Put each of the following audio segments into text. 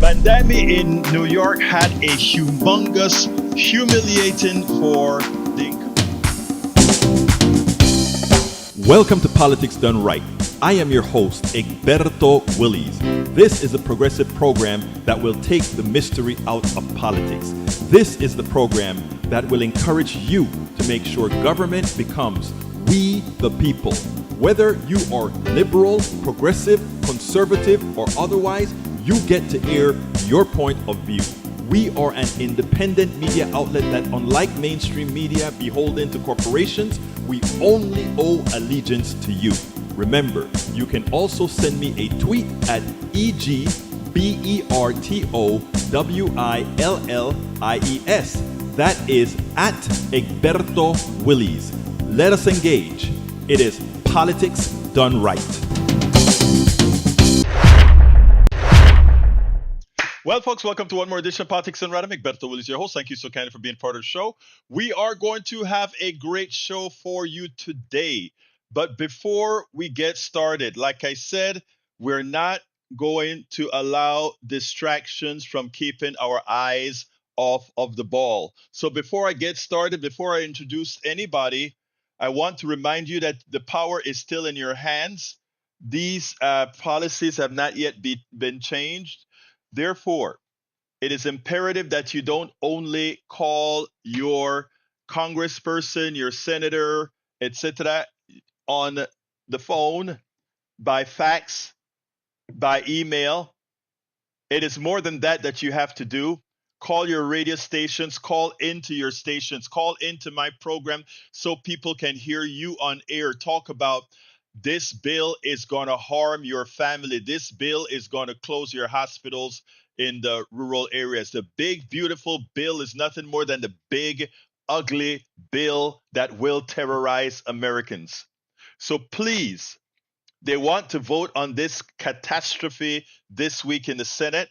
Pandemic in New York had a humongous, humiliating for the. Welcome to Politics Done Right. I am your host, Egberto Willies. This is a progressive program that will take the mystery out of politics. This is the program that will encourage you to make sure government becomes we the people. Whether you are liberal, progressive, conservative, or otherwise, you get to air your point of view. We are an independent media outlet that, unlike mainstream media beholden to corporations, we only owe allegiance to you. Remember, you can also send me a tweet at EGBERTOWILLIES. That is at Egberto Willies. Let us engage. It is Politics Done Right. Well, folks, welcome to one more edition of Politics Done Right. I'm Egberto Willies, your host. Thank you so kindly for being part of the show. We are going to have a great show for you today. But before we get started, like I said, we're not going to allow distractions from keeping our eyes off of the ball. So before I get started, before I introduce anybody, I want to remind you that the power is still in your hands. These policies have not yet been changed. Therefore, it is imperative that you don't only call your congressperson, your senator, etc., on the phone, by fax, by email. It is more than that you have to do. Call your radio stations, call into your stations, call into my program so people can hear you on air. Talk about this bill is going to harm your family. This bill is going to close your hospitals in the rural areas. The big, beautiful bill is nothing more than the big, ugly bill that will terrorize Americans. So please, they want to vote on this catastrophe this week in the Senate.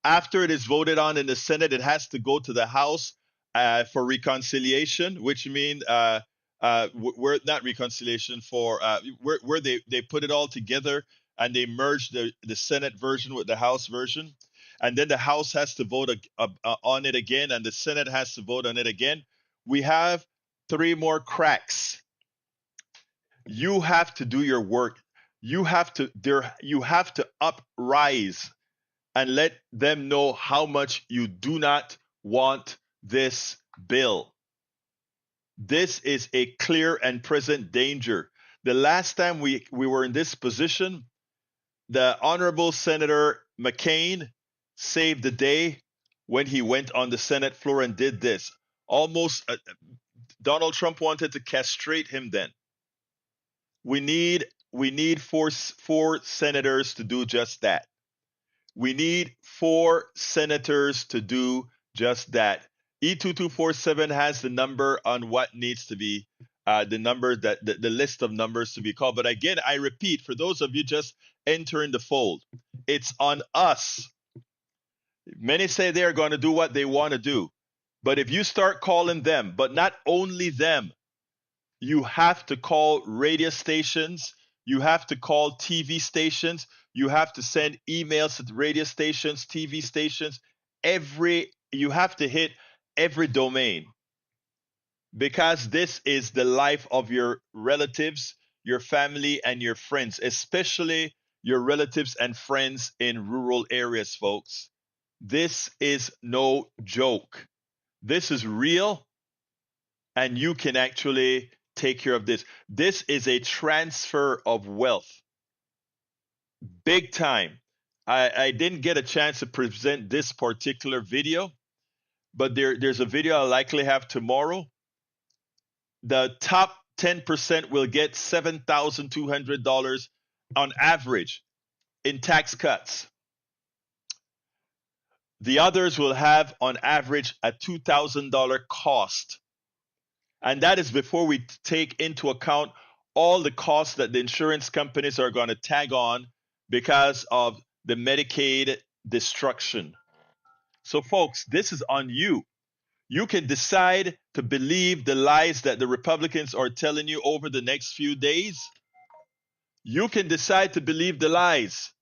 After it is voted on in the Senate, it has to go to the House for reconciliation, which means we're not reconciliation for where they put it all together and they merge the Senate version with the House version. And then the House has to vote on it again, and the Senate has to vote on it again. We have 3 more cracks. You have to do your work. You have to uprise and let them know how much you do not want this bill. This is a clear and present danger. The last time we were in this position, the Honorable Senator McCain saved the day when he went on the Senate floor and did this. Almost Donald Trump wanted to castrate him then. We need four senators to do just that. We need 4 senators to do just that. E2247 has the number on what needs to be the number that the list of numbers to be called. But again, I repeat, for those of you just entering the fold, it's on us. Many say they are going to do what they want to do. But if you start calling them, but not only them, you have to call radio stations, you have to call TV stations, you have to send emails to the radio stations, TV stations, you have to hit every domain, because this is the life of your relatives, your family, and your friends, especially your relatives and friends in rural areas, folks. This is no joke. This is real, and you can actually take care of this. This is a transfer of wealth. Big time. I didn't get a chance to present this particular video, but there's a video I'll likely have tomorrow. The top 10% will get $7,200 on average in tax cuts. The others will have on average a $2,000 cost. And that is before we take into account all the costs that the insurance companies are going to tag on because of the Medicaid destruction. So, folks, this is on you. You can decide to believe the lies that the Republicans are telling you over the next few days. You can decide to believe the lies.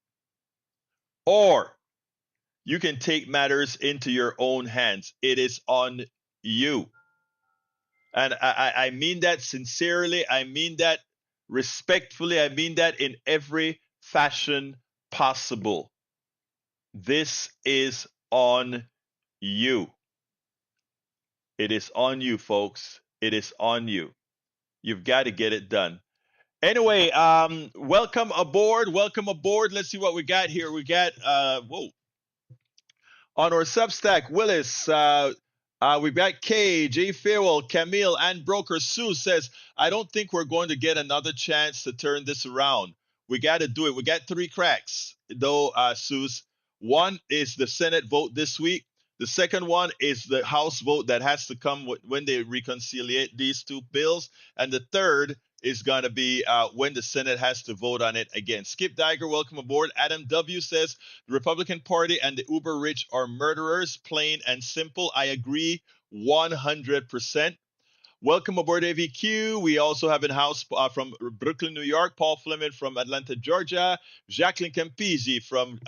Or you can take matters into your own hands. It is on you. And I mean that sincerely. I mean that respectfully. I mean that in every fashion possible. This is on you. It is on you, folks. It is on you. You've got to get it done. Anyway, welcome aboard. Welcome aboard. Let's see what we got here. We got whoa, on our Substack, Willis, we've got Kay, J. Farewell, Camille, and Broker Sue says, I don't think we're going to get another chance to turn this around. We got to do it. We got three cracks, though, Suze. One is the Senate vote this week. The second one is the House vote that has to come when they reconciliate these two bills. And the third is going to be when the Senate has to vote on it again. Skip Diger, welcome aboard. Adam W. says, the Republican Party and the uber rich are murderers, plain and simple. I agree 100%. Welcome aboard AVQ. We also have in house from Brooklyn, New York, Paul Fleming from Atlanta, Georgia, Jacqueline Campisi from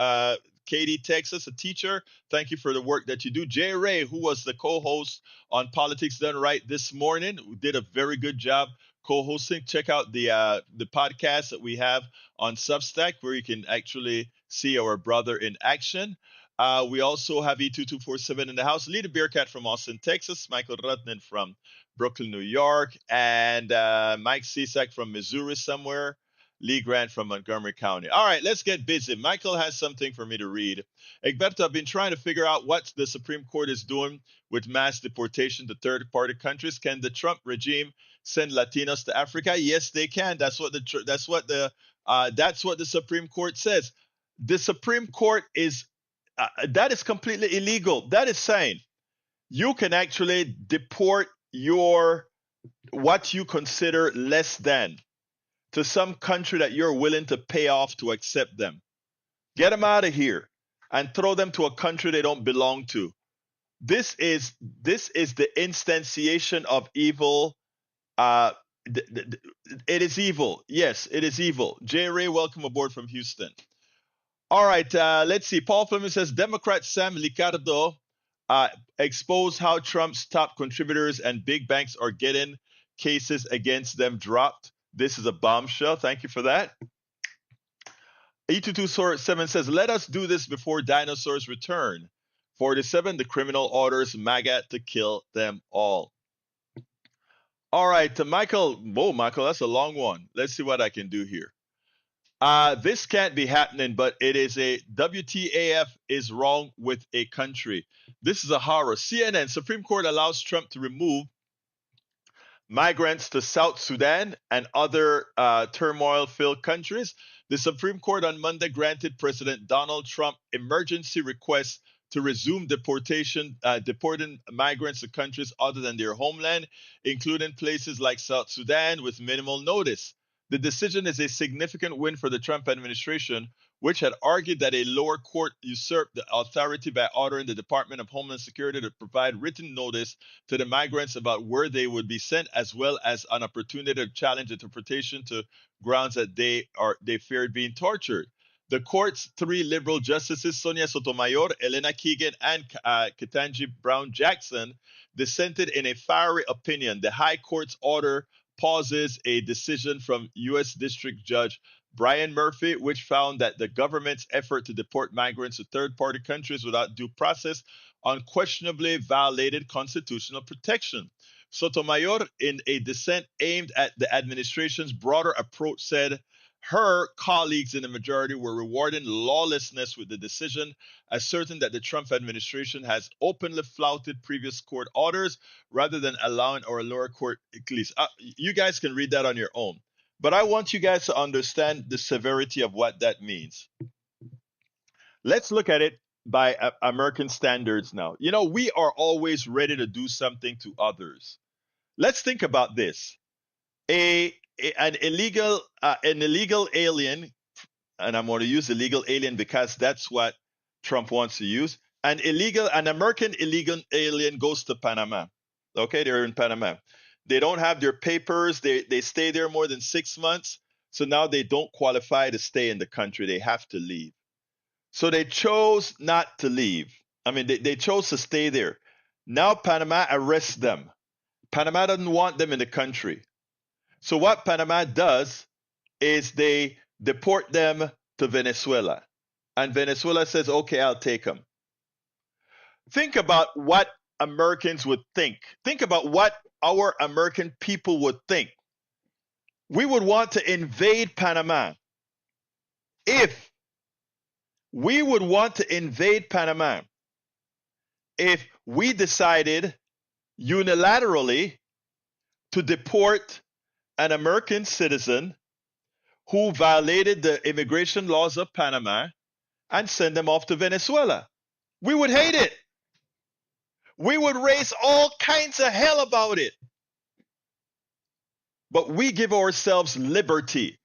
Katy, Texas, a teacher. Thank you for the work that you do. Jay Ray, who was the co-host on Politics Done Right this morning, who did a very good job co-hosting. Check out the podcast that we have on Substack, where you can actually see our brother in action. We also have E2247 in the house. Lita Bearcat from Austin, Texas. Michael Rutnan from Brooklyn, New York. And Mike Cisak from Missouri somewhere. Lee Grant from Montgomery County. All right, let's get busy. Michael has something for me to read. Egberto, I've been trying to figure out what the Supreme Court is doing with mass deportation to third-party countries. Can the Trump regime send Latinos to Africa? Yes, they can. That's what the Supreme Court says. The Supreme Court is that is completely illegal. That is saying you can actually deport your what you consider less than to some country that you're willing to pay off to accept them. Get them out of here and throw them to a country they don't belong to. This is the instantiation of evil. It is evil. Yes, it is evil. J. Ray, welcome aboard from Houston. All right, let's see. Paul Fleming says Democrat Sam Licardo exposed how Trump's top contributors and big banks are getting cases against them dropped. This is a bombshell. Thank you for that. E2247 says, let us do this before dinosaurs return. 47, the criminal orders MAGA to kill them all. All right, Michael. Whoa, Michael, that's a long one. Let's see what I can do here. This can't be happening, but it is a WTAF is wrong with a country. This is a horror. CNN, Supreme Court allows Trump to remove migrants to South Sudan and other turmoil-filled countries. The Supreme Court on Monday granted President Donald Trump emergency requests to resume deporting migrants to countries other than their homeland, including places like South Sudan, with minimal notice. The decision is a significant win for the Trump administration, which had argued that a lower court usurped the authority by ordering the Department of Homeland Security to provide written notice to the migrants about where they would be sent, as well as an opportunity to challenge deportation to grounds that they feared being tortured. The court's three liberal justices, Sonia Sotomayor, Elena Keegan, and Ketanji Brown Jackson, dissented in a fiery opinion. The High Court's order pauses a decision from U.S. District Judge Brian Murphy, which found that the government's effort to deport migrants to third-party countries without due process unquestionably violated constitutional protection. Sotomayor, in a dissent aimed at the administration's broader approach, said her colleagues in the majority were rewarding lawlessness with the decision, asserting that the Trump administration has openly flouted previous court orders rather than allowing our lower court release. You guys can read that on your own. But I want you guys to understand the severity of what that means. Let's look at it by American standards now. You know, we are always ready to do something to others. Let's think about this. An illegal alien, and I'm going to use illegal alien because that's what Trump wants to use. An American illegal alien goes to Panama. Okay, they're in Panama. They don't have their papers. They stay there more than 6 months. So now they don't qualify to stay in the country. They have to leave. So they chose not to leave. I mean, they chose to stay there. Now Panama arrests them. Panama doesn't want them in the country. So what Panama does is they deport them to Venezuela. And Venezuela says, okay, I'll take them. Think about what Americans would think. Think about what our American people would think. We would want to invade Panama. If we would want to invade Panama, if we decided unilaterally to deport an American citizen who violated the immigration laws of Panama and send them off to Venezuela. We would hate it. We would raise all kinds of hell about it. But we give ourselves liberty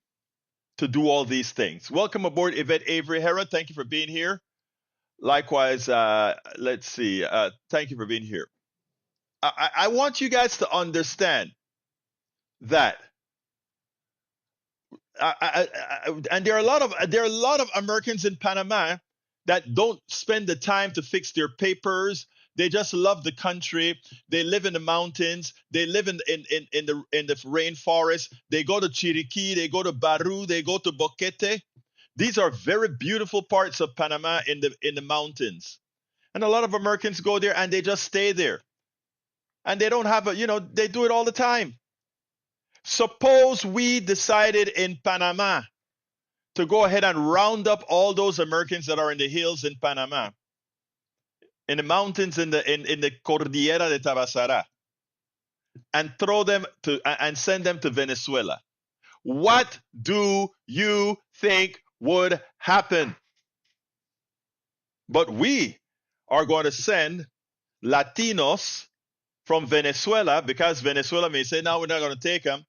to do all these things. Welcome aboard, Yvette Avery Hera. Thank you for being here. Likewise, let's see. Thank you for being here. I want you guys to understand that, and there are a lot of Americans in Panama that don't spend the time to fix their papers. They just love the country. They live in the mountains. They live in the rainforest. They go to Chiriquí. They go to Baru. They go to Boquete. These are very beautiful parts of Panama in the mountains. And a lot of Americans go there and they just stay there. And they don't have they do it all the time. Suppose we decided in Panama to go ahead and round up all those Americans that are in the hills in Panama, in the mountains in the Cordillera de Tabasara, and throw them to and send them to Venezuela. What do you think would happen? But we are going to send Latinos from Venezuela, because Venezuela may say, no, we're not going to take them.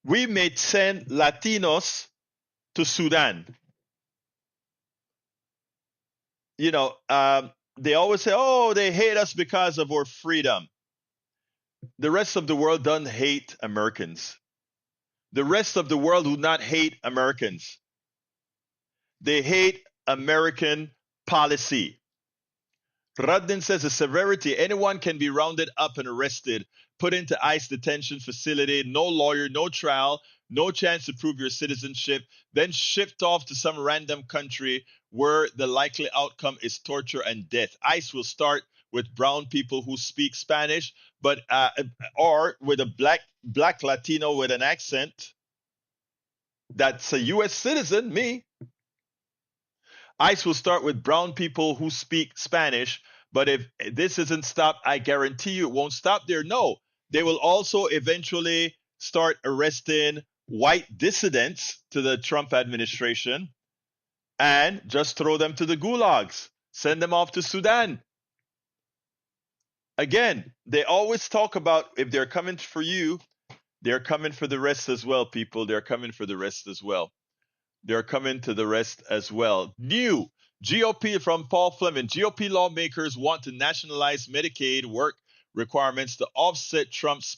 We may send Latinos to Sudan. They always say, oh, they hate us because of our freedom. The rest of the world doesn't hate Americans. The rest of the world do not hate Americans. They hate American policy. Radin says the severity, anyone can be rounded up and arrested, put into ICE detention facility, no lawyer, no trial, no chance to prove your citizenship, then shipped off to some random country where the likely outcome is torture and death. ICE will start with brown people who speak Spanish, but or with a black Latino with an accent that's a U.S. citizen, me. ICE will start with brown people who speak Spanish, but if this isn't stopped, I guarantee you it won't stop there. No, they will also eventually start arresting white dissidents to the Trump administration and just throw them to the gulags, send them off to Sudan. Again, they always talk about if they're coming for you, they're coming for the rest as well, people. They're coming for the rest as well. They're coming to the rest as well. New GOP from Paul Fleming. GOP lawmakers want to nationalize Medicaid work requirements to offset Trump's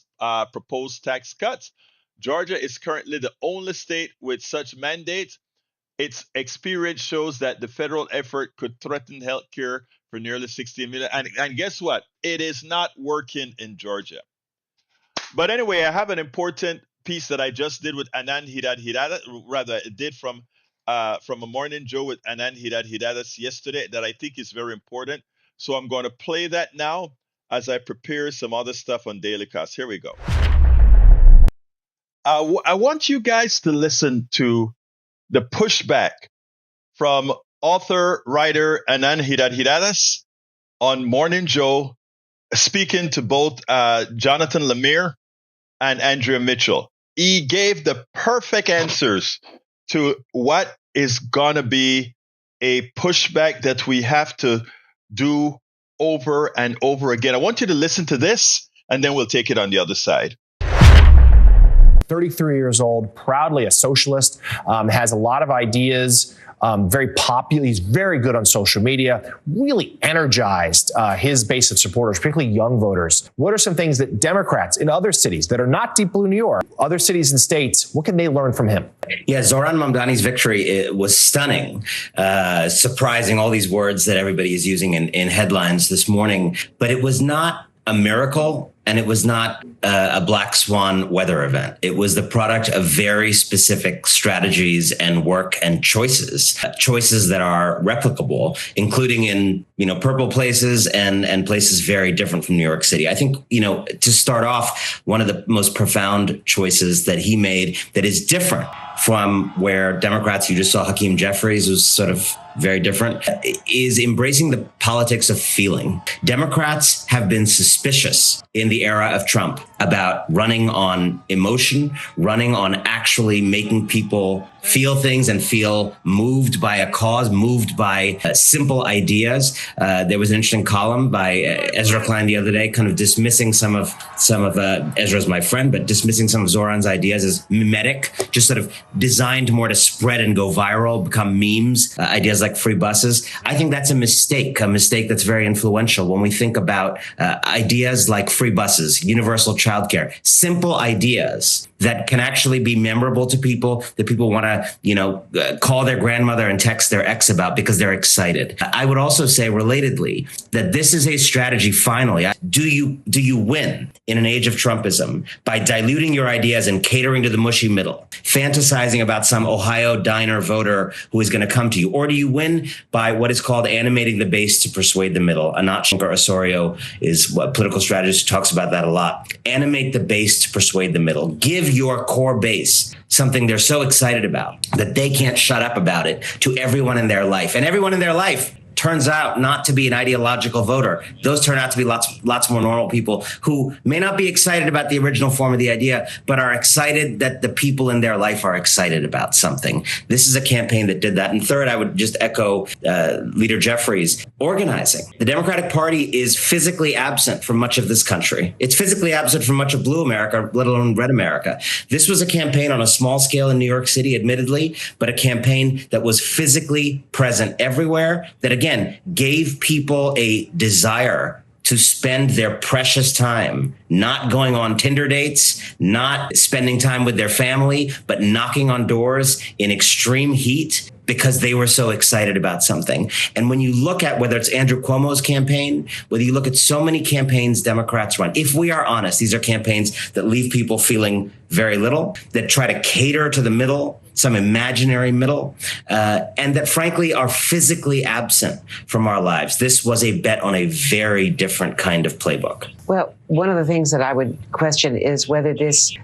proposed tax cuts. Georgia is currently the only state with such mandates. Its experience shows that the federal effort could threaten health care for nearly 16 million. And guess what? It is not working in Georgia. But anyway, I have an important piece that I just did with Anand Giridharadas, rather it did from a morning Joe with Anand Giridharadas yesterday that I think is very important. So I'm going to play that now as I prepare some other stuff on Daily Cost. Here we go. I want you guys to listen to the pushback from author, writer Anand Giridharadas on Morning Joe, speaking to both Jonathan Lemire and Andrea Mitchell. He gave the perfect answers to what is going to be a pushback that we have to do over and over again. I want you to listen to this, and then we'll take it on the other side. 33 years old, proudly a socialist, has a lot of ideas very popular. He's very good on social media, really energized his base of supporters, particularly young voters. What are some things that Democrats in other cities that are not deep blue New York, other cities and states, what can they learn from him? Yeah, Zohran Mamdani's victory was stunning, surprising all these words that everybody is using in headlines this morning. But it was not a miracle, and it was not a black swan weather event. It was the product of very specific strategies and work and choices that are replicable, including in, purple places and places very different from New York City. I think, to start off, one of the most profound choices that he made that is different from where Democrats, you just saw Hakeem Jeffries, was sort of very different, is embracing the politics of feeling. Democrats have been suspicious in the era of Trump about running on emotion, running on actually making people feel things and feel moved by a cause, moved by simple ideas. There was an interesting column by Ezra Klein the other day, kind of dismissing some of Ezra's my friend, but dismissing some of Zoran's ideas as mimetic, just sort of designed more to spread and go viral, become memes, ideas like free buses. I think that's a mistake that's very influential when we think about ideas like free buses, universal childcare, simple ideas that can actually be memorable to people, that people want to, call their grandmother and text their ex about because they're excited. I would also say relatedly that this is a strategy, finally. Do you win in an age of Trumpism by diluting your ideas and catering to the mushy middle, fantasizing about some Ohio diner voter who is going to come to you? Or do you win by what is called animating the base to persuade the middle? Anat Osorio is a political strategist who talks about that a lot. Animate the base to persuade the middle. Give your core base something they're so excited about that they can't shut up about it to everyone in their life. And everyone in their life turns out not to be an ideological voter. Those turn out to be lots more normal people who may not be excited about the original form of the idea, but are excited that the people in their life are excited about something. This is a campaign that did that. And third, I would just echo Leader Jeffries. Organizing. The Democratic Party is physically absent from much of this country. It's physically absent from much of blue America, let alone red America. This was a campaign on a small scale in New York City, admittedly, but a campaign that was physically present everywhere, that again, gave people a desire to spend their precious time not going on Tinder dates, not spending time with their family, but knocking on doors in extreme heat because they were so excited about something. And when you look at whether it's Andrew Cuomo's campaign, whether you look at so many campaigns Democrats run, if we are honest, these are campaigns that leave people feeling very little, that try to cater to the middle, some imaginary middle, and that frankly are physically absent from our lives. This was a bet on a very different kind of playbook. Well, one of the things that I would question is whether this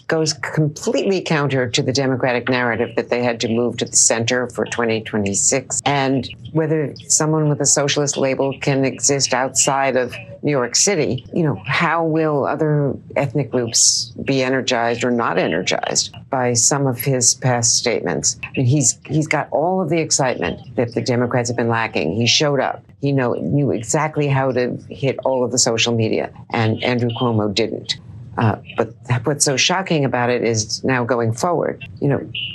goes completely counter to the Democratic narrative that they had to move to the center for 2026, and whether someone with a socialist label can exist outside of New York City. How will other ethnic groups be energized or not energized by some of his past statements? I mean, he's got all of the excitement that the Democrats have been lacking. He showed up. He knew exactly how to hit all of the social media, and Andrew Cuomo didn't. But what's so shocking about it is now going forward,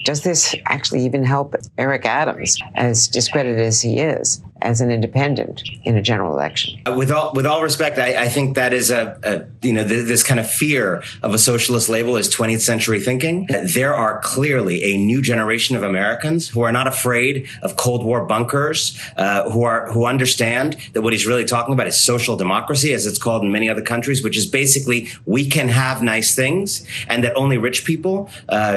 does this actually even help Eric Adams, as discredited as he is, as an independent in a general election? With all respect, I think that is this kind of fear of a socialist label is 20th century thinking. There are clearly a new generation of Americans who are not afraid of Cold War bunkers, who understand that what he's really talking about is social democracy, as it's called in many other countries, which is basically we can have nice things, and that only rich people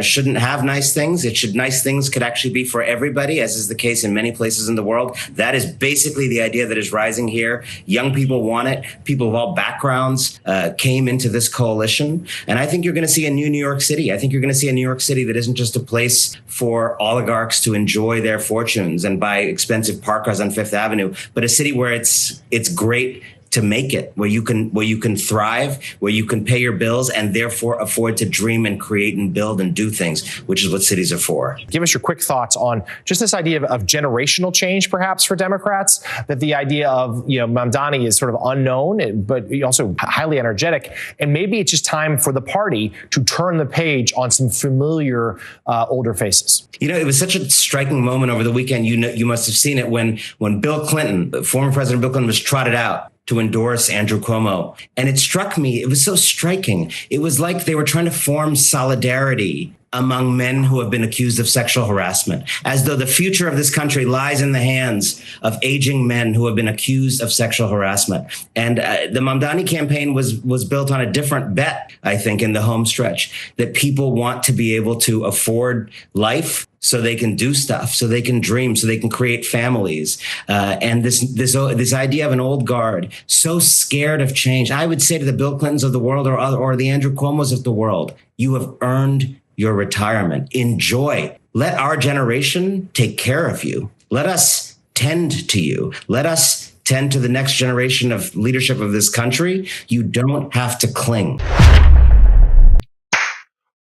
shouldn't have nice things. Nice things could actually be for everybody, as is the case in many places in the world. That is basically the idea that is rising here. Young people want it. People of all backgrounds came into this coalition. And I think you're going to see a new New York City. I think you're going to see a New York City that isn't just a place for oligarchs to enjoy their fortunes and buy expensive park cars on Fifth Avenue, but a city where it's great to make it, where you can thrive, where you can pay your bills and therefore afford to dream and create and build and do things, which is what cities are for. Give us your quick thoughts on just this idea of generational change, perhaps, for Democrats, that the idea of, Mamdani is sort of unknown, but also highly energetic. And maybe it's just time for the party to turn the page on some familiar older faces. It was such a striking moment over the weekend. You must have seen it when Bill Clinton, former President Bill Clinton, was trotted out to endorse Andrew Cuomo. And it struck me, it was so striking. It was like they were trying to form solidarity among men who have been accused of sexual harassment, as though the future of this country lies in the hands of aging men who have been accused of sexual harassment. And the Mamdani campaign was built on a different bet, I think, in the home stretch, that people want to be able to afford life so they can do stuff, so they can dream, so they can create families. And this idea of an old guard, so scared of change. I would say to the Bill Clintons of the world or the Andrew Cuomos of the world, you have earned your retirement. Enjoy. Let our generation take care of you. Let us tend to you. Let us tend to the next generation of leadership of this country. You don't have to cling.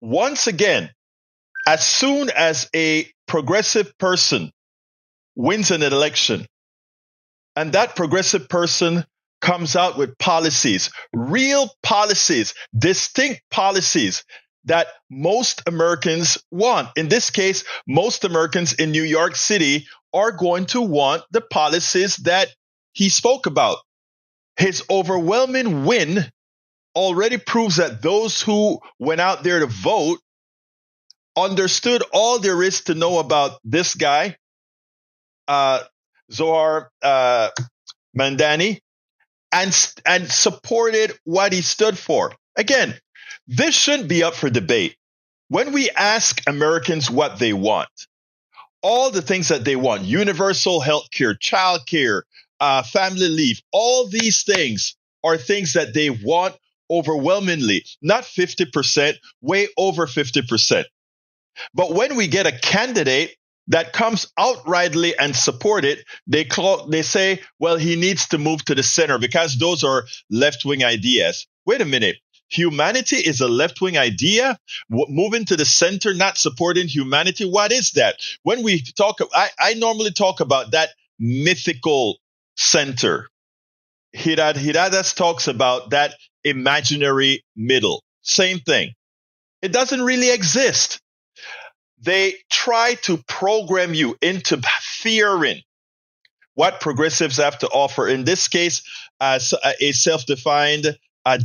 Once again, as soon as a progressive person wins an election, and that progressive person comes out with policies, real policies, distinct policies that most Americans want. In this case, most Americans in New York City are going to want the policies that he spoke about. His overwhelming win already proves that those who went out there to vote understood all there is to know about this guy, Zohran Mamdani, and supported what he stood for. Again, this shouldn't be up for debate. When we ask Americans what they want, all the things that they want, universal health care, child care, family leave, all these things are things that they want overwhelmingly, not 50%, way over 50%. But when we get a candidate that comes outrightly and support it, they say, well, he needs to move to the center because those are left-wing ideas. Wait a minute. Humanity is a left-wing idea? Moving to the center, not supporting humanity? What is that? When we talk, I normally talk about that mythical center. Giridharadas talks about that imaginary middle. Same thing. It doesn't really exist. They try to program you into fearing what progressives have to offer. In this case, as a self-defined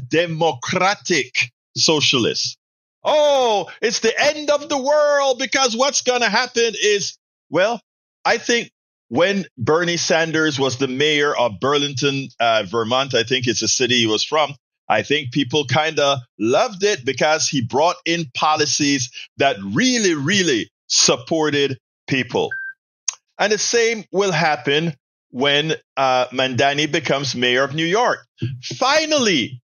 democratic socialist. Oh, it's the end of the world because what's going to happen is, well, I think when Bernie Sanders was the mayor of Burlington, Vermont, I think it's a city he was from, I think people kind of loved it because he brought in policies that really, really supported people. And the same will happen when Mamdani becomes mayor of New York. Finally,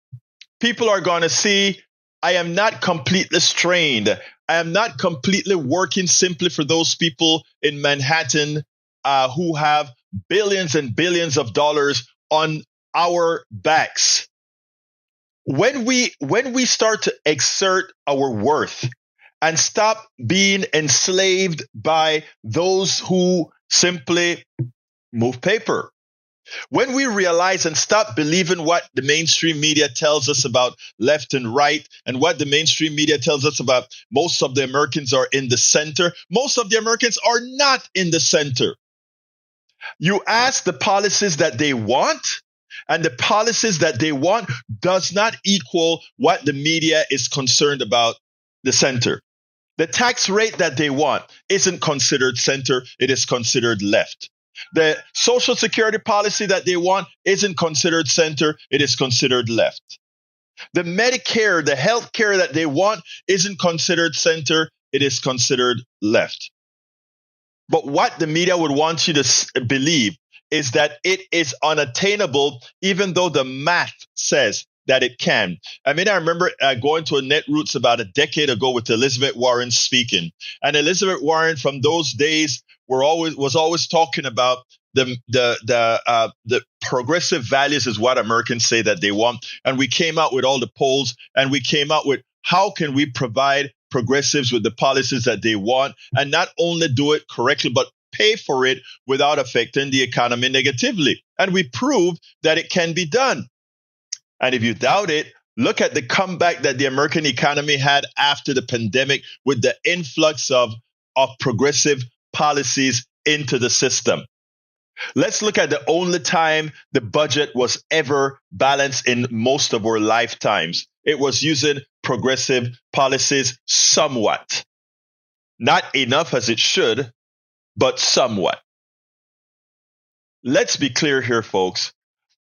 people are going to see I am not completely strained. I am not completely working simply for those people in Manhattan who have billions and billions of dollars on our backs. When we start to exert our worth and stop being enslaved by those who simply move paper, when we realize and stop believing what the mainstream media tells us about left and right and what the mainstream media tells us about most of the Americans are in the center, most of the Americans are not in the center. You ask the policies that they want, and the policies that they want does not equal what the media is concerned about the center. The tax rate that they want isn't considered center, it is considered left. The Social Security policy that they want isn't considered center, it is considered left. The Medicare, the health care that they want isn't considered center, it is considered left. But what the media would want you to believe is that it is unattainable, even though the math says that it can. I mean, I remember going to a Netroots about a decade ago with Elizabeth Warren speaking. And Elizabeth Warren from those days was always talking about the progressive values is what Americans say that they want. And we came out with all the polls, and we came out with how can we provide progressives with the policies that they want, and not only do it correctly, but pay for it without affecting the economy negatively. And we proved that it can be done. And if you doubt it, look at the comeback that the American economy had after the pandemic with the influx of progressive policies into the system. Let's look at the only time the budget was ever balanced in most of our lifetimes. It was using progressive policies somewhat. Not enough as it should, but somewhat. Let's be clear here, folks.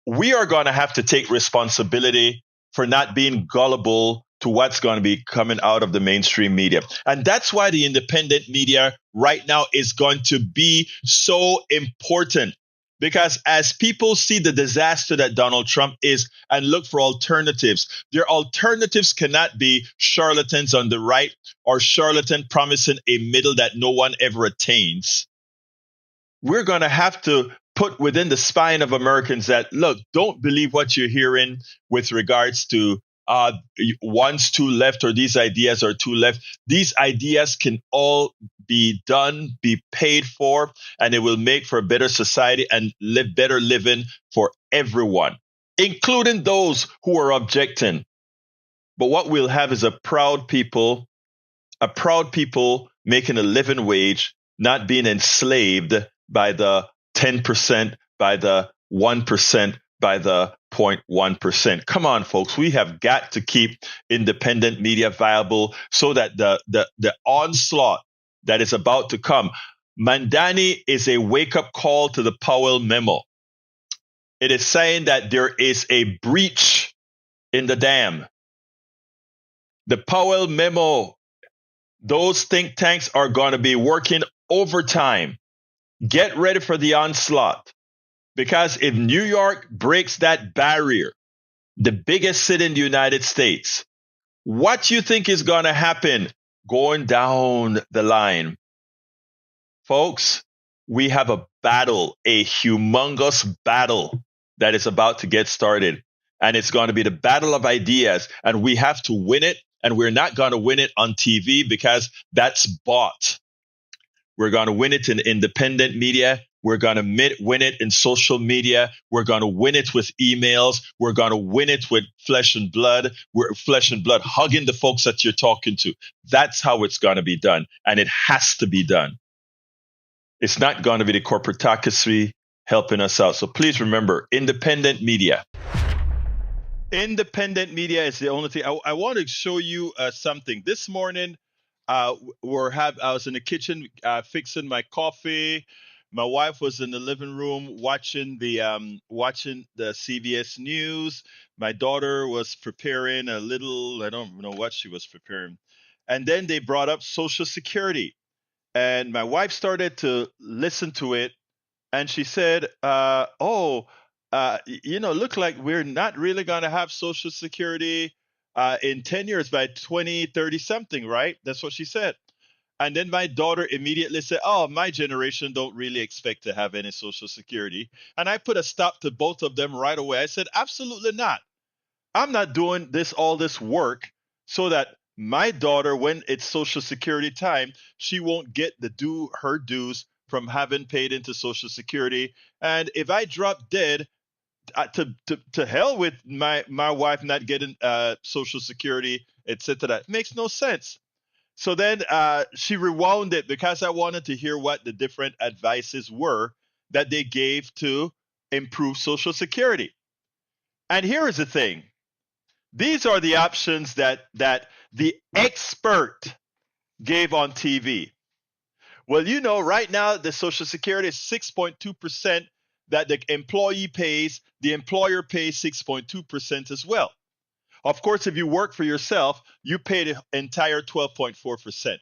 We are going to have to take responsibility for not being gullible to what's going to be coming out of the mainstream media. And that's why the independent media right now is going to be so important. Because as people see the disaster that Donald Trump is and look for alternatives, their alternatives cannot be charlatans on the right or charlatan promising a middle that no one ever attains. We're going to have to put within the spine of Americans that, look, don't believe what you're hearing with regards to one's too left or these ideas are too left. These ideas can all be done, be paid for, and it will make for a better society and better living for everyone, including those who are objecting. But what we'll have is a proud people making a living wage, not being enslaved by the 10%, by the 1%, by the 0.1%. Come on, folks. We have got to keep independent media viable so that the onslaught that is about to come. Mamdani is a wake-up call to the Powell memo. It is saying that there is a breach in the dam. The Powell memo, those think tanks are going to be working overtime. Get ready for the onslaught. Because if New York breaks that barrier, the biggest city in the United States, what you think is going to happen going down the line? Folks, we have a battle, a humongous battle that is about to get started. And it's going to be the battle of ideas. And we have to win it. And we're not going to win it on TV because that's bought. We're going to win it in independent media. We're going to win it in social media. We're going to win it with emails. We're going to win it with flesh and blood. We're flesh and blood hugging the folks that you're talking to. That's how it's going to be done. And it has to be done. It's not going to be the corporatocracy helping us out. So please remember, independent media. Independent media is the only thing. I want to show you something. This morning, I was in the kitchen fixing my coffee. My wife was in the living room watching the CBS News. My daughter was preparing a little, I don't know what she was preparing. And then they brought up Social Security. And my wife started to listen to it. And she said, look like we're not really going to have Social Security in 10 years by 2030 something, right? That's what she said. And then my daughter immediately said, oh, my generation don't really expect to have any Social Security. And I put a stop to both of them right away. I said, absolutely not. I'm not doing all this work so that my daughter, when it's Social Security time, she won't get her dues from having paid into Social Security. And if I drop dead, to hell with my wife not getting Social Security, etc. It makes no sense. So then she rewound it because I wanted to hear what the different advices were that they gave to improve Social Security. And here is the thing. These are the options that the expert gave on TV. Well, right now the Social Security is 6.2% that the employee pays. The employer pays 6.2% as well. Of course, if you work for yourself, you pay the entire 12.4%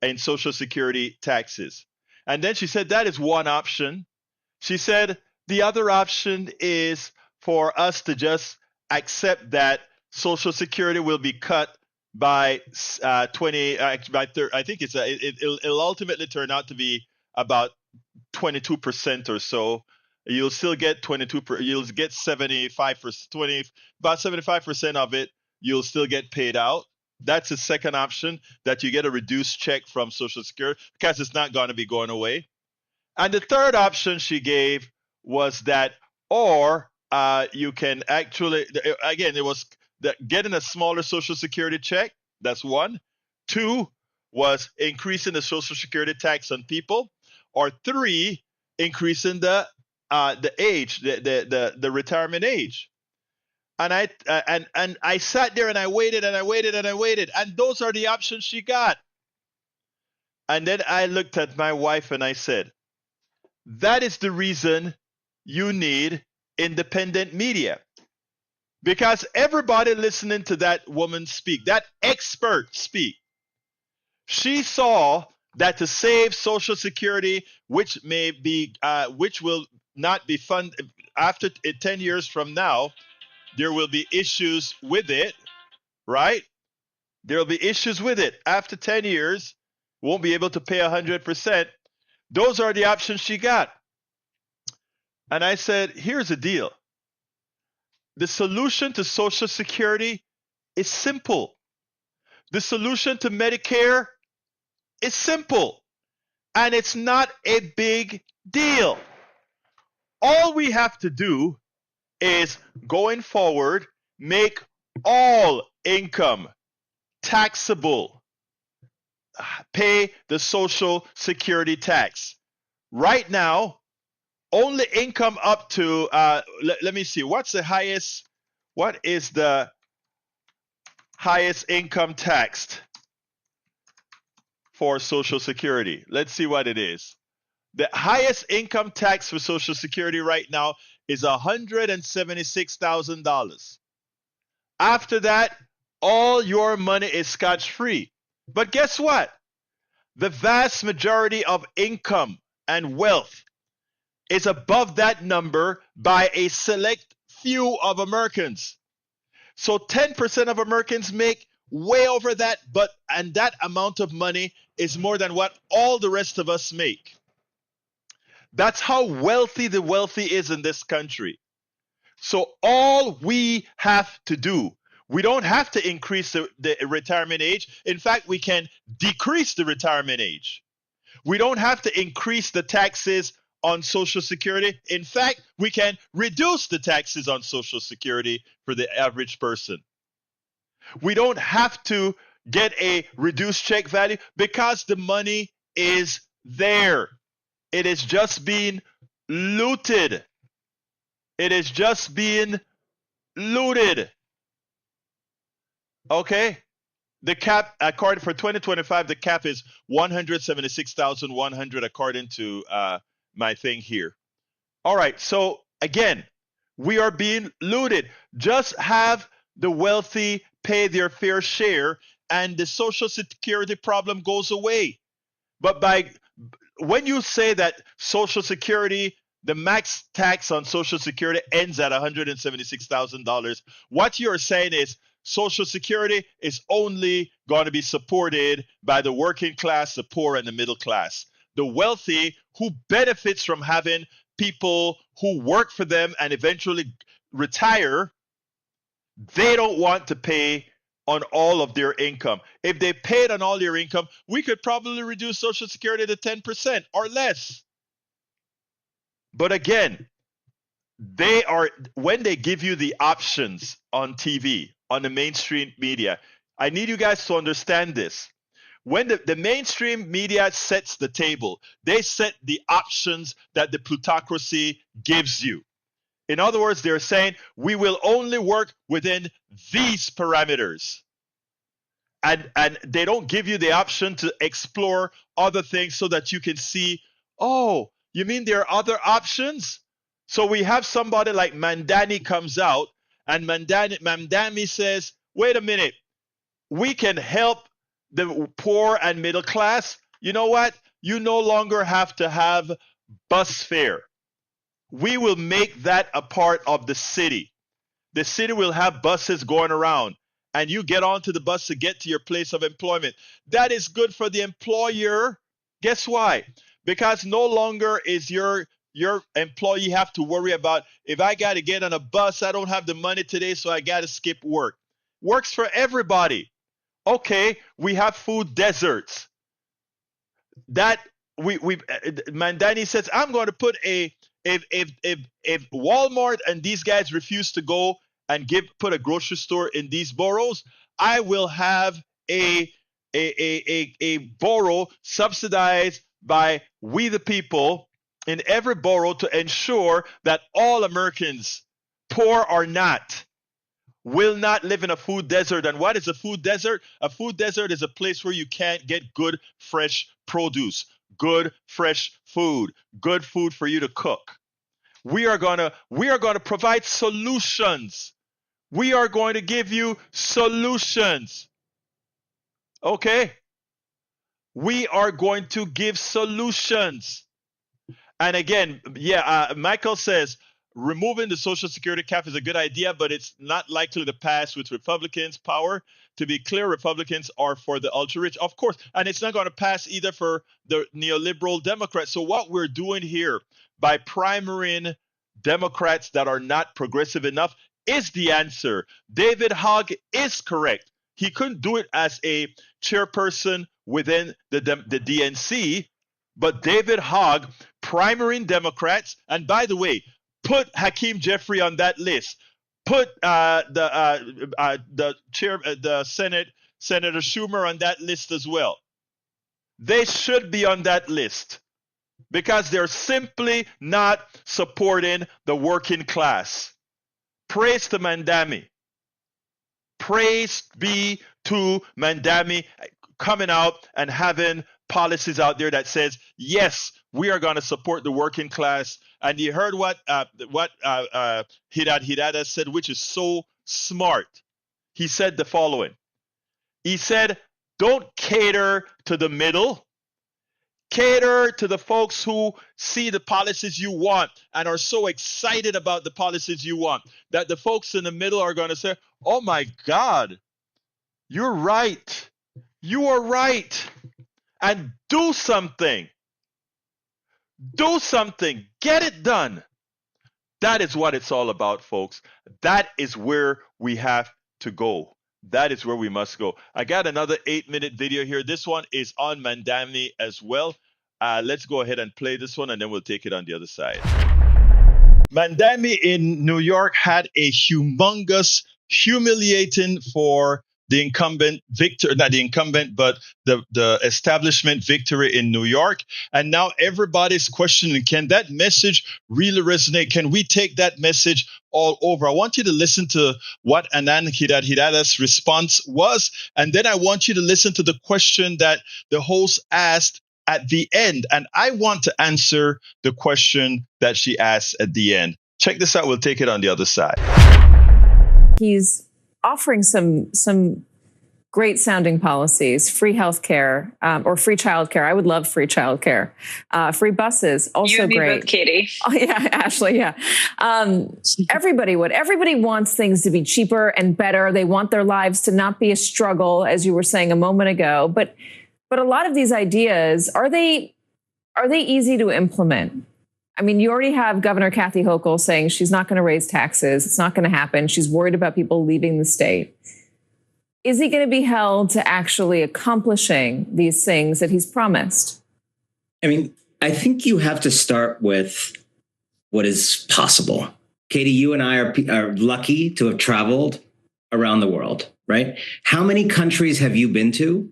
in Social Security taxes. And then she said that is one option. She said the other option is for us to just accept that Social Security will be cut by 20. I think it'll ultimately turn out to be about 22% or so. You'll still get 22. You'll get 75%, 20, about 75% of it. You'll still get paid out. That's the second option, that you get a reduced check from Social Security because it's not going to be going away. And the third option she gave was that, or you can actually, again, it was getting a smaller Social Security check. That's one. Two was increasing the Social Security tax on people, or three, increasing the age, the retirement age. And I sat there and I waited and I waited and I waited, and those are the options she got. And then I looked at my wife and I said, that is the reason you need independent media. Because everybody listening to that woman speak, that expert speak, she saw that to save Social Security, which will not be funded after 10 years from now, there will be issues with it, right? There will be issues with it. After 10 years, won't be able to pay 100%. Those are the options she got. And I said, here's the deal. The solution to Social Security is simple. The solution to Medicare is simple. And it's not a big deal. All we have to do is, going forward, make all income taxable. Pay the Social Security tax. Right now, only income up to, let me see, what is the highest income taxed for Social Security? Let's see what it is. The highest income tax for Social Security right now is $176,000. After that, all your money is scotch-free. But guess what? The vast majority of income and wealth is above that number by a select few of Americans. So 10% of Americans make way over that, and that amount of money is more than what all the rest of us make. That's how wealthy the wealthy is in this country. So all we have to do, we don't have to increase the retirement age. In fact, we can decrease the retirement age. We don't have to increase the taxes on Social Security. In fact, we can reduce the taxes on Social Security for the average person. We don't have to get a reduced check value because the money is there. It is just being looted. It is just being looted. Okay? The cap, according for 2025, the cap is 176,100 according to my thing here. All right, so again, we are being looted. Just have the wealthy pay their fair share and the Social Security problem goes away. But when you say that Social Security, the max tax on Social Security ends at $176,000, what you're saying is Social Security is only going to be supported by the working class, the poor, and the middle class. The wealthy, who benefits from having people who work for them and eventually retire, they don't want to pay on all of their income. If they paid on all their income, we could probably reduce Social Security to 10% or less. But again, when they give you the options on TV, on the mainstream media, I need you guys to understand this. When the mainstream media sets the table, they set the options that the plutocracy gives you. In other words, they're saying, we will only work within these parameters. And they don't give you the option to explore other things so that you can see, oh, you mean there are other options? So we have somebody like Mamdani comes out, and Mamdani says, wait a minute, we can help the poor and middle class. You know what? You no longer have to have bus fare. We will make that a part of the city. The city will have buses going around, and you get onto the bus to get to your place of employment. That is good for the employer. Guess why? because no longer is your employee have to worry about, if I got to get on a bus, I don't have the money today, so I got to skip work. Works for everybody. Okay, we have food deserts. That we Mamdani says, I'm going to put if Walmart and these guys refuse to go and put a grocery store in these boroughs, I will have a borough subsidized by we the people in every borough to ensure that all Americans, poor or not, will not live in a food desert. And what is a food desert? A food desert is a place where you can't get good, fresh produce, good, fresh food, good food for you to cook. We are gonna provide solutions. We are going to give you solutions. Okay? We are going to give solutions. And again, Michael says, removing the Social Security cap is a good idea, but it's not likely to pass with Republicans' power. To be clear, Republicans are for the ultra-rich, of course, and it's not going to pass either for the neoliberal Democrats. So what we're doing here by primarying Democrats that are not progressive enough is the answer. David Hogg is correct. He couldn't do it as a chairperson within the DNC, but David Hogg primarying Democrats, and by the way, put Hakeem Jeffrey on that list. Put the chair, the Senate, Senator Schumer on that list as well. They should be on that list because they're simply not supporting the working class. Praise to Mamdani. Praise be to Mamdani coming out and having policies out there that says, yes, we are going to support the working class. And you heard what Giridharadas said, which is so smart. He said the following. He said, don't cater to the middle. Cater to the folks who see the policies you want and are so excited about the policies you want that the folks in the middle are going to say, oh my God, you're right. You are right. And do something. Do something. Get it done. That is what it's all about, folks. That is where we have to go. That is where we must go. I got another 8-minute video here. This one is on Mamdani as well. Let's go ahead and play this one, and then we'll take it on the other side. Mamdani in New York had a humongous, humiliating for the incumbent victor, not the incumbent, but the establishment victory in New York. And now everybody's questioning, can that message really resonate? Can we take that message all over? I want you to listen to what Anand Giridharadas' response was. And then I want you to listen to the question that the host asked at the end. And I want to answer the question that she asked at the end. Check this out. We'll take it on the other side. He's offering some great sounding policies, free healthcare or free childcare. I would love free childcare. Free buses, also you and me great. both, Katie. Oh, yeah, Ashley, yeah. Everybody would. Everybody wants things to be cheaper and better. They want their lives to not be a struggle, as you were saying a moment ago. But a lot of these ideas, are they easy to implement? I mean, you already have Governor Kathy Hochul saying she's not going to raise taxes. It's not going to happen. She's worried about people leaving the state. Is he going to be held to actually accomplishing these things that he's promised? I mean, I think you have to start with what is possible. Katie, you and I are lucky to have traveled around the world, right? How many countries have you been to,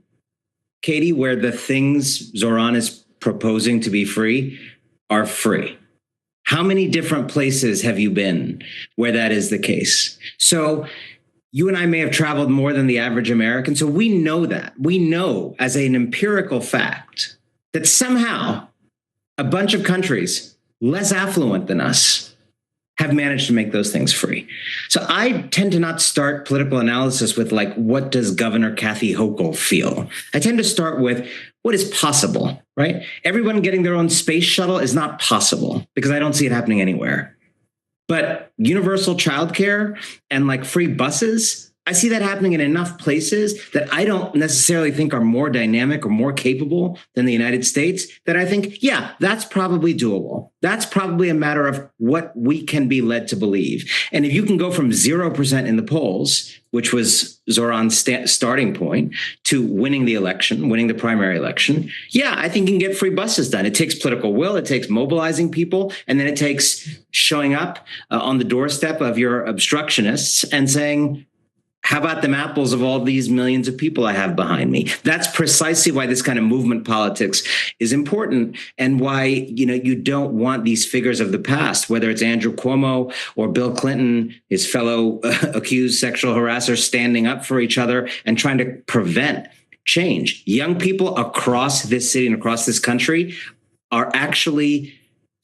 Katie, where the things Zohran is proposing to be free are free? How many different places have you been where that is the case? So you and I may have traveled more than the average American. So we know that. We know as an empirical fact that somehow a bunch of countries less affluent than us have managed to make those things free. So I tend to not start political analysis with like, what does Governor Kathy Hochul feel? I tend to start with what is possible, right? Everyone getting their own space shuttle is not possible because I don't see it happening anywhere. But universal childcare and like free buses, I see that happening in enough places that I don't necessarily think are more dynamic or more capable than the United States, that I think, yeah, that's probably doable. That's probably a matter of what we can be led to believe. And if you can go from 0% in the polls, which was Zohran's starting point, to winning the election, winning the primary election, yeah, I think you can get free buses done. It takes political will, it takes mobilizing people, and then it takes showing up on the doorstep of your obstructionists and saying, how about them apples of all these millions of people I have behind me? That's precisely why this kind of movement politics is important, and why, you don't want these figures of the past, whether it's Andrew Cuomo or Bill Clinton, his fellow accused sexual harassers, standing up for each other and trying to prevent change. Young people across this city and across this country are actually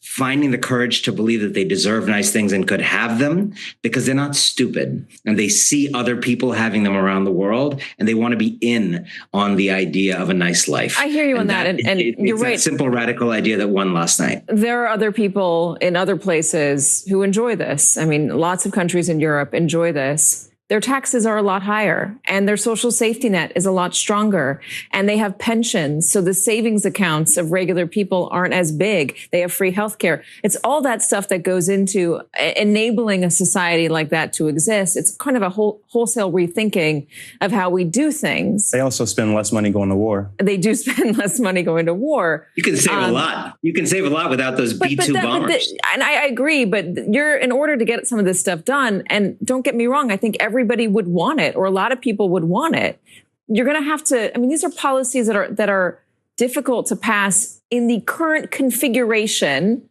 finding the courage to believe that they deserve nice things and could have them, because they're not stupid, and they see other people having them around the world, and they want to be in on the idea of a nice life. I hear you on that. And you're right. That simple, radical idea that won last night. There are other people in other places who enjoy this. I mean, lots of countries in Europe enjoy this. Their taxes are a lot higher, and their social safety net is a lot stronger, and they have pensions. So the savings accounts of regular people aren't as big. They have free healthcare. It's all that stuff that goes into enabling a society like that to exist. It's kind of a wholesale rethinking of how we do things. They also spend less money going to war. They do spend less money going to war. You can save a lot. You can save a lot without those B-2 bombers. And I agree, but in order to get some of this stuff done, and don't get me wrong, I think everybody would want it, or a lot of people would want it. You're going to have to, these are policies that are difficult to pass in the current configuration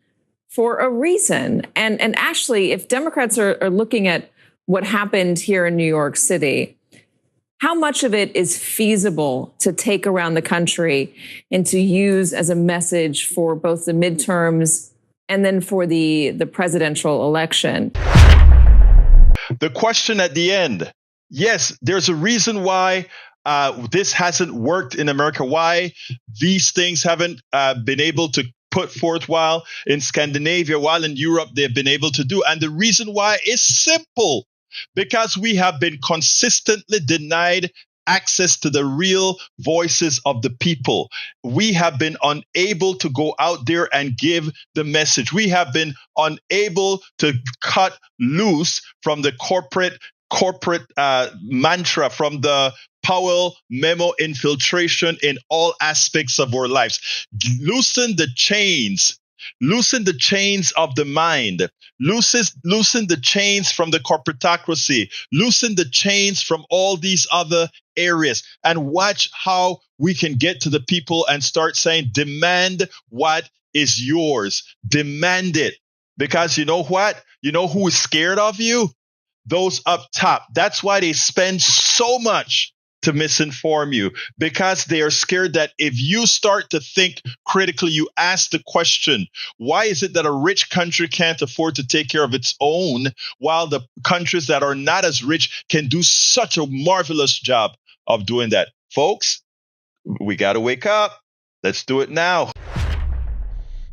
for a reason. And actually, if Democrats are looking at what happened here in New York City, how much of it is feasible to take around the country and to use as a message for both the midterms and then for the presidential election? The question at the end, yes, there's a reason why this hasn't worked in America, why these things haven't been able to put forth while in Scandinavia, while in Europe they've been able to do. And the reason why is simple, because we have been consistently denied access to the real voices of the people. We have been unable to go out there and give the message. We have been unable to cut loose from the corporate mantra, from the Powell memo infiltration in all aspects of our lives. Loosen the chains of the mind, loosen the chains from the corporatocracy, loosen the chains from all these other areas, and watch how we can get to the people and start saying, demand what is yours, demand it. Because you know what? You know who is scared of you? Those up top. That's why they spend so much to misinform you, because they are scared that if you start to think critically, you ask the question, why is it that a rich country can't afford to take care of its own, while the countries that are not as rich can do such a marvelous job of doing that? Folks, we got to wake up. Let's do it now.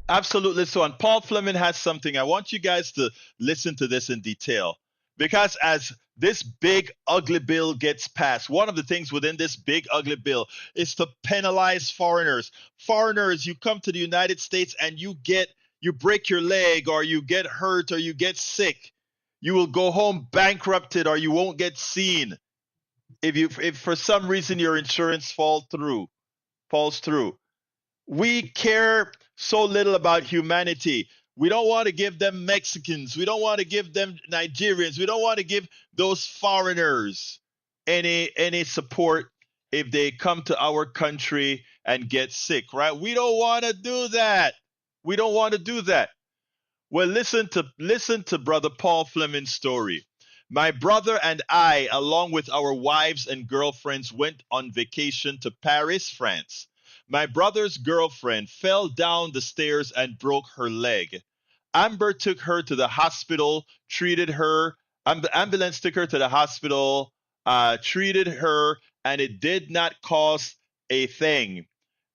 Absolutely so. And Paul Fleming has something. I want you guys to listen to this in detail, because as this big, ugly bill gets passed, one of the things within this big, ugly bill is to penalize foreigners. Foreigners, you come to the United States and you break your leg, or you get hurt, or you get sick. You will go home bankrupted, or you won't get seen. If for some reason your insurance falls through. We care so little about humanity. We don't want to give them Mexicans. We don't want to give them Nigerians. We don't want to give those foreigners any support if they come to our country and get sick, right? We don't want to do that. We don't want to do that. Well, listen to Brother Paul Fleming's story. My brother and I, along with our wives and girlfriends, went on vacation to Paris, France. My brother's girlfriend fell down the stairs and broke her leg. Amber took her to the hospital, treated her. The ambulance took her to the hospital, treated her, and it did not cost a thing.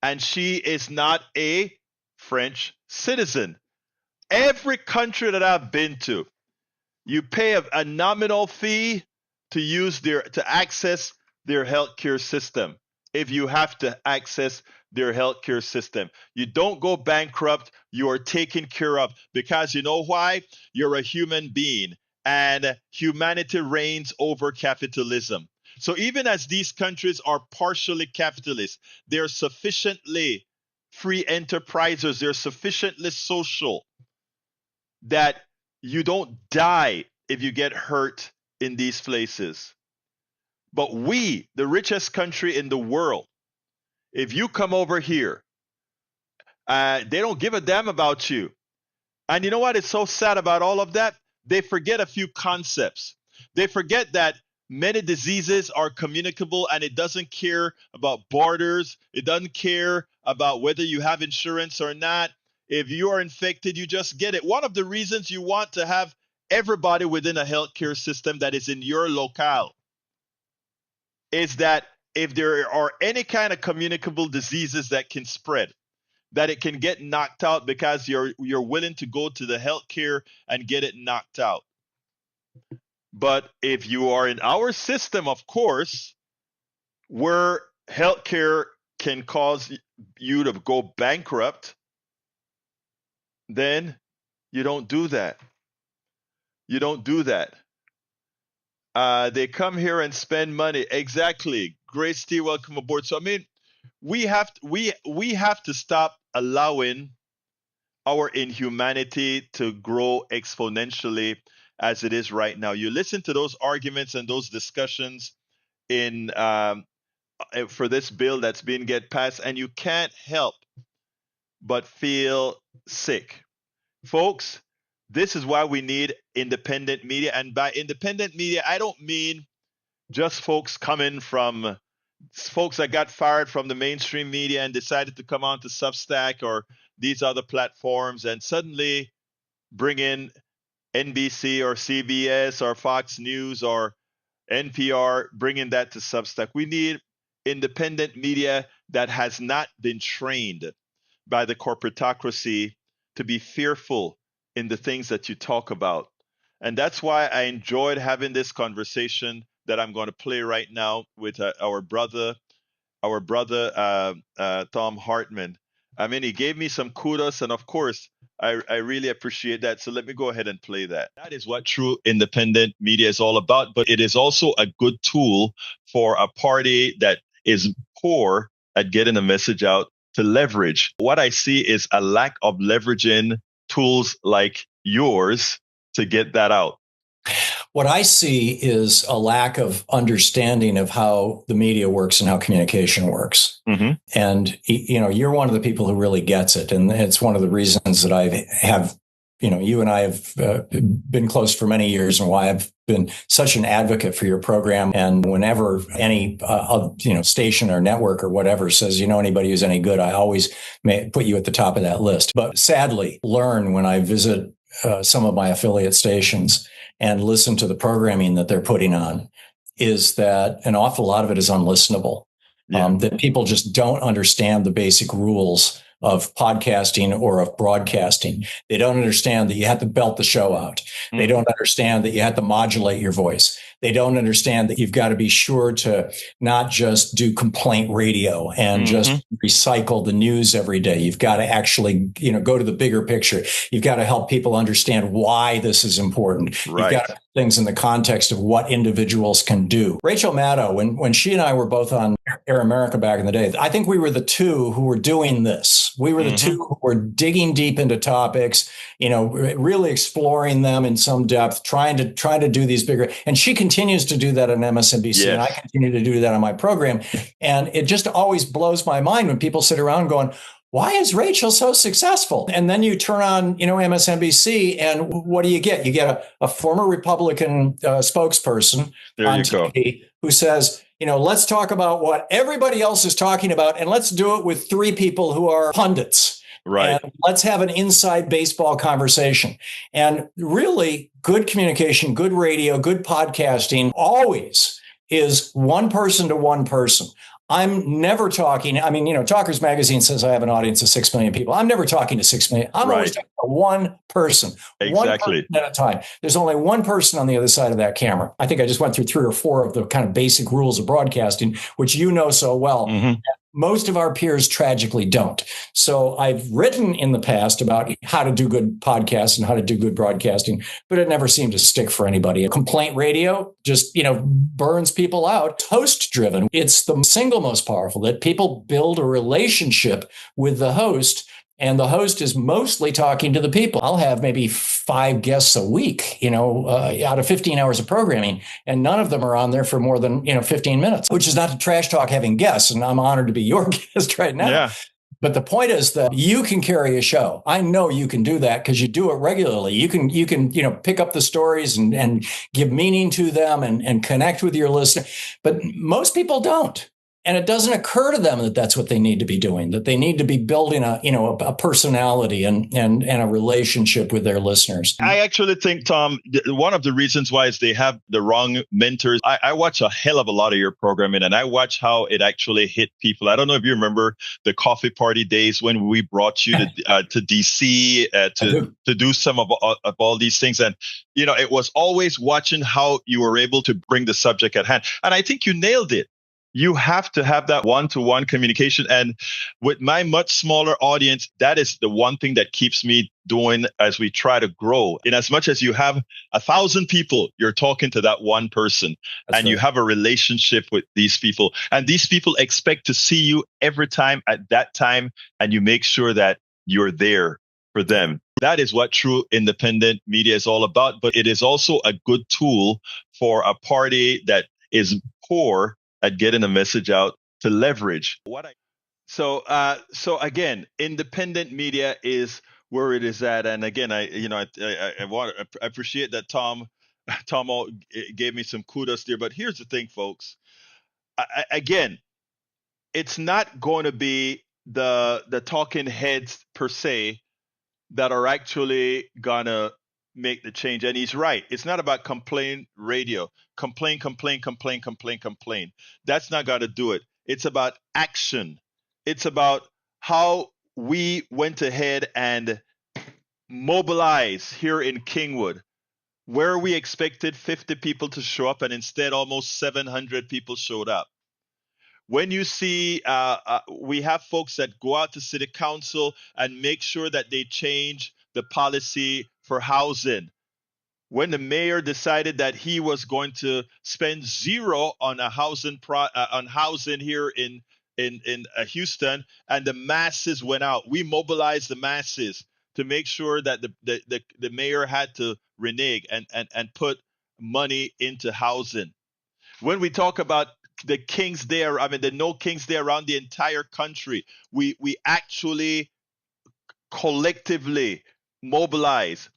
And she is not a French citizen. Every country that I've been to, you pay a nominal fee, to access their healthcare system. If you have to access their healthcare system, you don't go bankrupt. You are taken care of, because you know why? You're a human being, and humanity reigns over capitalism. So even as these countries are partially capitalist, they're sufficiently free enterprisers, they're sufficiently social that you don't die if you get hurt in these places. But we, the richest country in the world, if you come over here, they don't give a damn about you. And you know what? It's so sad about all of that. They forget a few concepts. They forget that many diseases are communicable, and it doesn't care about borders. It doesn't care about whether you have insurance or not. If you are infected, you just get it. One of the reasons you want to have everybody within a healthcare system that is in your locale is that if there are any kind of communicable diseases that can spread, that it can get knocked out because you're willing to go to the healthcare and get it knocked out. But if you are in our system, of course, where healthcare can cause you to go bankrupt, then you don't do that. You don't do that. They come here and spend money. Exactly. Grace T, welcome aboard. So I mean, we have to stop allowing our inhumanity to grow exponentially as it is right now. You listen to those arguments and those discussions in for this bill that's being get passed, and you can't help but feel sick. Folks, this is why we need independent media. And by independent media, I don't mean just folks coming from folks that got fired from the mainstream media and decided to come on to Substack or these other platforms and suddenly bring in NBC or CBS or Fox News or NPR, bringing that to Substack. We need independent media that has not been trained by the corporatocracy to be fearful in the things that you talk about. And that's why I enjoyed having this conversation that I'm going to play right now with our brother Tom Hartman. I mean, he gave me some kudos, and of course, I really appreciate that. So let me go ahead and play that. That is what true independent media is all about. But it is also a good tool for a party that is poor at getting a message out to leverage. What I see is a lack of leveraging tools like yours to get that out. What I see is a lack of understanding of how the media works and how communication works. Mm-hmm. And, you know, you're one of the people who really gets it. And it's one of the reasons that I have, you know, you and I have been close for many years, and why I've been such an advocate for your program. And whenever any, station or network or whatever says, you know, anybody who's any good, I always may put you at the top of that list. But sadly, learn when I visit some of my affiliate stations and listen to the programming that they're putting on, is that an awful lot of it is unlistenable. Yeah. That people just don't understand the basic rules of podcasting or of broadcasting. They don't understand that you have to belt the show out. Mm-hmm. They don't understand that you have to modulate your voice. They don't understand that you've got to be sure to not just do complaint radio and just recycle the news every day. You've got to actually, go to the bigger picture. You've got to help people understand why this is important. Right. You've got to put things in the context of what individuals can do. Rachel Maddow, when she and I were both on Air America back in the day, I think we were the two who were doing this. We were the two who were digging deep into topics, really exploring them in some depth, trying to do these bigger. And she continues to do that on MSNBC, yes. And I continue to do that on my program. And it just always blows my mind when people sit around going, why is Rachel so successful? And then you turn on, MSNBC, and what do you get? You get a former Republican spokesperson on TV who says, let's talk about what everybody else is talking about, and let's do it with three people who are pundits. Right. And let's have an inside baseball conversation. And really good communication, good radio, good podcasting always is one person to one person. I'm never talking. I mean, Talkers Magazine says I have an audience of 6 million people. I'm never talking to 6 million. I'm always talking to one person, one person at a time. There's only one person on the other side of that camera. I think I just went through 3 or 4 of the kind of basic rules of broadcasting, which you know so well. Mm-hmm. Most of our peers tragically don't. So I've written in the past about how to do good podcasts and how to do good broadcasting, but it never seemed to stick for anybody. A complaint radio just, burns people out. Host driven. It's the single most powerful, that people build a relationship with the host, and the host is mostly talking to the people. I'll have maybe 5 guests a week, out of 15 hours of programming, and none of them are on there for more than, 15 minutes, which is not to trash talk having guests. And I'm honored to be your guest right now. Yeah. But the point is that you can carry a show. I know you can do that because you do it regularly. You can, pick up the stories and give meaning to them and connect with your listener. But most people don't. And it doesn't occur to them that that's what they need to be doing, that they need to be building a personality and a relationship with their listeners. I actually think, Tom, one of the reasons why is they have the wrong mentors. I watch a hell of a lot of your programming, and I watch how it actually hit people. I don't know if you remember the coffee party days when we brought you to DC to do some of all these things. And, it was always watching how you were able to bring the subject at hand. And I think you nailed it. You have to have that one-to-one communication. And with my much smaller audience, that is the one thing that keeps me doing as we try to grow. In as much as you have 1,000 people, you're talking to that one person. That's and right. You have a relationship with these people. And these people expect to see you every time at that time. And you make sure that you're there for them. That is what true independent media is all about. But it is also a good tool for a party that is poor at getting a message out to leverage. So again, independent media is where it is at. And again, I appreciate that Tom gave me some kudos there. But here's the thing, folks. Again, it's not going to be the talking heads per se that are actually gonna make the change. And he's right. It's not about complaint radio. Complain. That's not going to do it. It's about action. It's about how we went ahead and mobilized here in Kingwood, where we expected 50 people to show up, and instead almost 700 people showed up. When you see we have folks that go out to city council and make sure that they change the policy for housing. When the mayor decided that he was going to spend zero on a housing here in Houston, and the masses went out, we mobilized the masses to make sure that the mayor had to renege and put money into housing. When we talk about the King's Day, the No King's Day around the entire country, we actually collectively mobilize.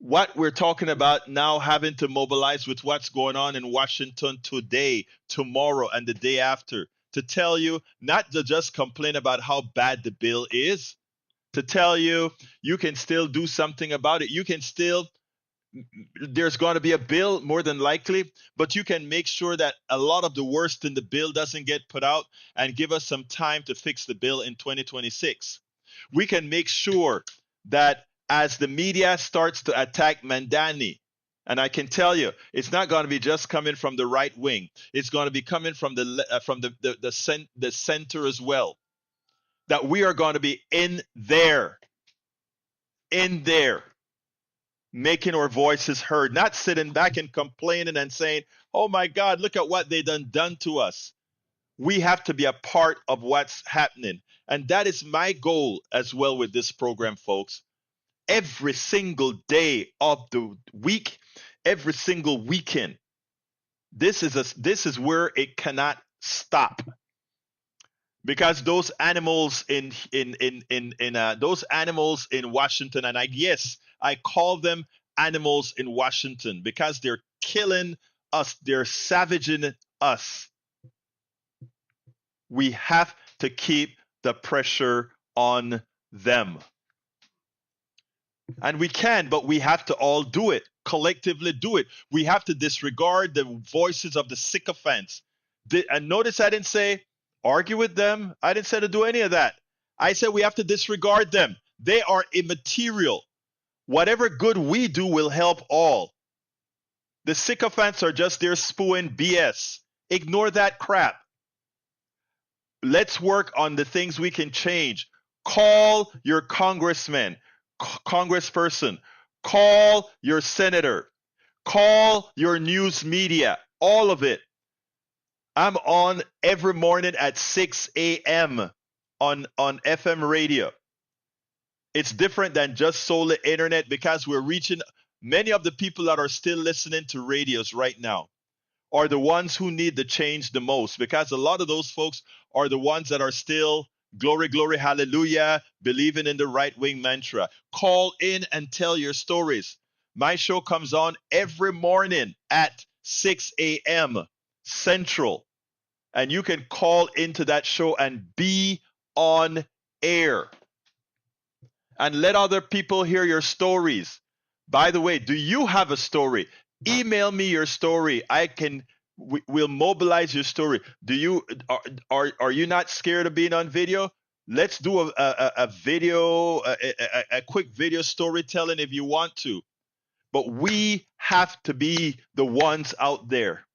What we're talking about now, having to mobilize with what's going on in Washington today, tomorrow, and the day after, to tell you not to just complain about how bad the bill is, to tell you you can still do something about it. You can still, there's going to be a bill more than likely, but you can make sure that a lot of the worst in the bill doesn't get put out, and give us some time to fix the bill in 2026. We can make sure that as the media starts to attack Mamdani, and I can tell you, it's not going to be just coming from the right wing. It's going to be coming from the center as well. That we are going to be in there, making our voices heard, not sitting back and complaining and saying, "Oh my God, look at what they done to us." We have to be a part of what's happening, and that is my goal as well with this program, folks. Every single day of the week, every single weekend. This is where it cannot stop, because those animals in Washington, and I call them animals in Washington because they're killing us, they're savaging us. We have to keep the pressure on them. And we can, but we have to all do it, collectively do it. We have to disregard the voices of the sycophants. And notice I didn't say argue with them. I didn't say to do any of that. I said we have to disregard them. They are immaterial. Whatever good we do will help all. The sycophants are just there spewing BS. Ignore that crap. Let's work on the things we can change. Call your congressman, congressperson. Call your senator. Call your news media. All of it. I'm on every morning at 6 a.m. on FM radio. It's different than just solely internet because we're reaching many of the people that are still listening to radios right now are the ones who need the change the most, because a lot of those folks are the ones that are still glory, glory, hallelujah, believing in the right-wing mantra. Call in and tell your stories. My show comes on every morning at 6 a.m. Central, and you can call into that show and be on air and let other people hear your stories. By the way, do you have a story? Email me your story. We'll mobilize your story. Are you not scared of being on video? Let's do a video, a quick video storytelling if you want to. But we have to be the ones out there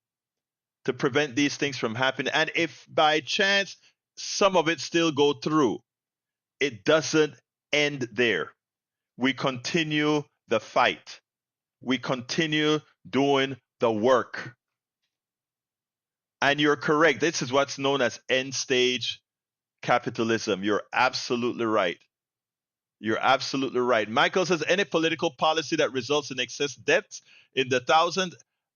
to prevent these things from happening. And if by chance some of it still go through, it doesn't end there. We continue the fight. We continue doing the work. And you're correct. This is what's known as end stage capitalism. You're absolutely right. You're absolutely right. Michael says any political policy that results in excess debts in the thousands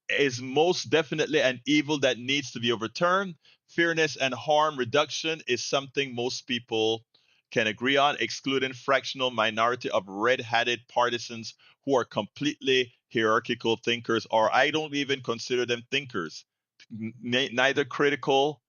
is most definitely an evil that needs to be overturned. Fairness and harm reduction is something most people can agree on, excluding fractional minority of red-hatted partisans who are completely hierarchical thinkers, or I don't even consider them thinkers, neither critical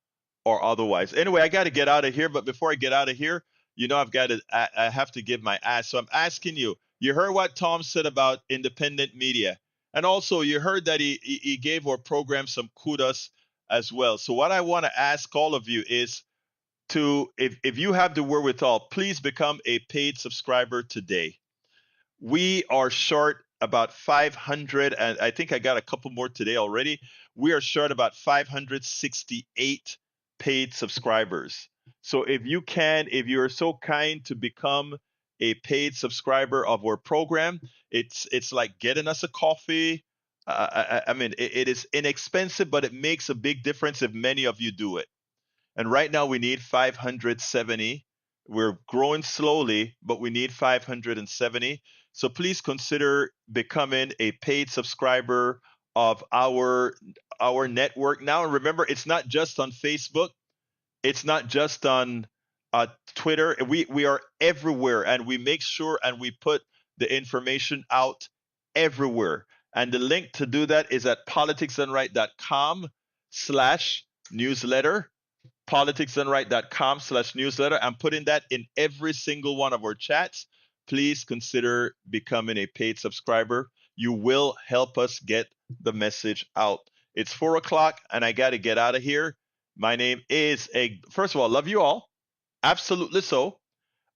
or otherwise. Anyway, I got to get out of here, but before I get out of here, I have to give my ask. So I'm asking you, you heard what Tom said about independent media, and also you heard that he gave our program some kudos as well. So what I want to ask all of you is if you have the wherewithal, please become a paid subscriber today. We are short about 500, and I think I got a couple more today already. We are short about 568 paid subscribers. So if you're so kind to become a paid subscriber of our program, it's like getting us a coffee. I mean, it is inexpensive, but it makes a big difference if many of you do it. And right now we need 570. We're growing slowly, but we need 570. So please consider becoming a paid subscriber of our network. Now, remember, it's not just on Facebook. It's not just on Twitter. We are everywhere, and we make sure and we put the information out everywhere. And the link to do that is at politicsdoneright.com/newsletter. politicsdoneright.com/newsletter. I'm putting that in every single one of our chats. Please consider becoming a paid subscriber. You will help us get the message out. It's 4 o'clock and I got to get out of here. My name is first of all, love you all. Absolutely so.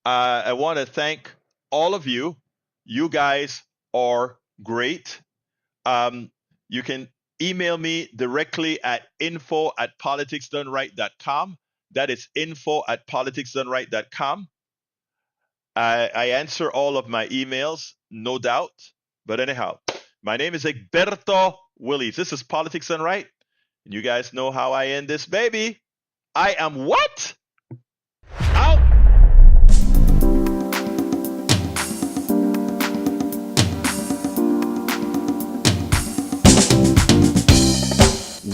I want to thank all of you. You guys are great. You can email me directly at info@politicsdoneright.com. That is info@politicsdoneright.com. I answer all of my emails, no doubt. But anyhow, my name is Egberto Willies. This is Politics Done Right. And you guys know how I end this, baby. I am what? Out.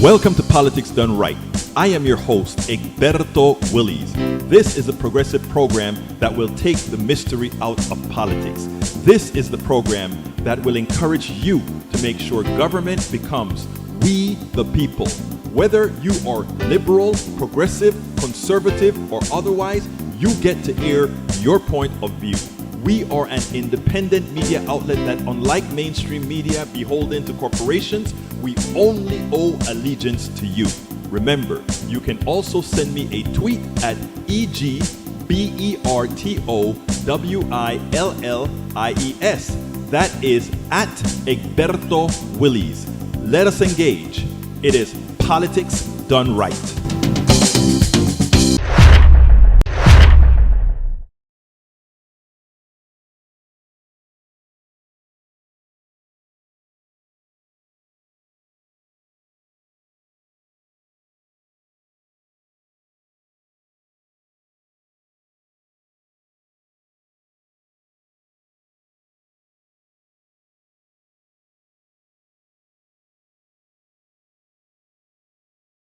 Welcome to Politics Done Right. I am your host, Egberto Willies. This is a progressive program that will take the mystery out of politics. This is the program that will encourage you to make sure government becomes we the people. Whether you are liberal, progressive, conservative, or otherwise, you get to air your point of view. We are an independent media outlet that, unlike mainstream media beholden to corporations, we only owe allegiance to you. Remember, you can also send me a tweet at EGBERTOWILLIES. That is at Egberto Willies. Let us engage. It is politics done right.